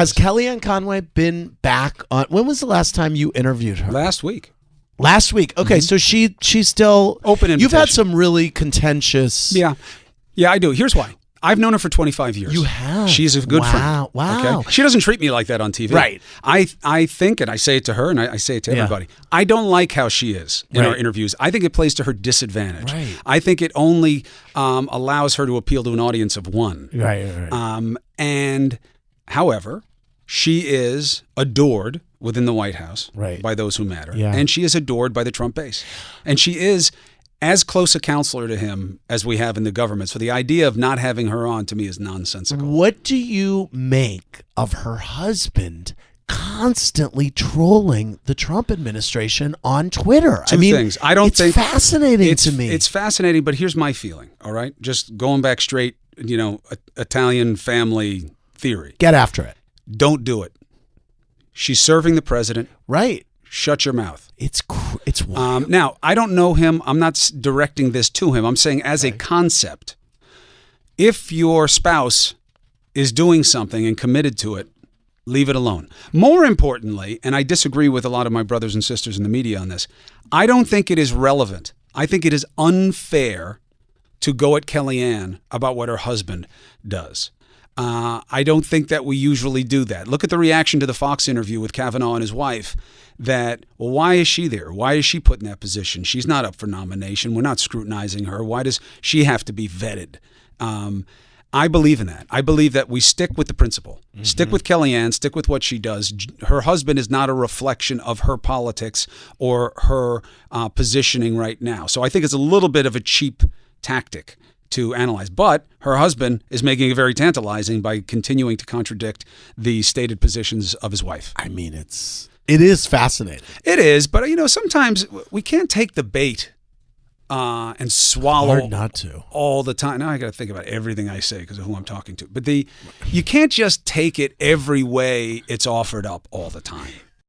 Has Kellyanne Conway been back on? When was the last time you interviewed her? Last week. Last week. Okay, so she's still open invitation. You've had some really contentious. Yeah, I do. Here's why. I've known her for 25 years. You have. She's a good friend. Wow. Okay? She doesn't treat me like that on TV. Right. I think, and I say it to her, and I say it to everybody, I don't like how she is in our interviews. I think it plays to her disadvantage. Right. I think it only allows her to appeal to an audience of one. Right. And, however, she is adored within the White House by those who matter. Yeah. And she is adored by the Trump base. And she is as close a counselor to him as we have in the government. So the idea of not having her on, to me, is nonsensical. What do you make of her husband constantly trolling the Trump administration on Twitter? Two things. I don't think it's fascinating to me. It's fascinating, but here's my feeling, all right? Just going back straight, Italian family theory. Get after it. Don't do it. She's serving the president. Right. Shut your mouth. It's wild. Now, I don't know him. I'm not directing this to him. I'm saying as a concept, if your spouse is doing something and committed to it, leave it alone. More importantly, and I disagree with a lot of my brothers and sisters in the media on this, I don't think it is relevant. I think it is unfair to go at Kellyanne about what her husband does. I don't think that we usually do that. Look at the reaction to the Fox interview with Kavanaugh and his wife. Why is she there? Why is she put in that position? She's not up for nomination. We're not scrutinizing her. Why does she have to be vetted? I believe in that. I believe that we stick with the principle. Mm-hmm. Stick with Kellyanne. Stick with what she does. Her husband is not a reflection of her politics or her positioning right now. So I think it's a little bit of a cheap tactic to analyze. But her husband is making it very tantalizing by continuing to contradict the stated positions of his wife. I mean, it is fascinating. It is, but sometimes we can't take the bait and swallow Hard not to all the time. Now I got to think about everything I say because of who I'm talking to. But you can't just take it every way it's offered up all the time.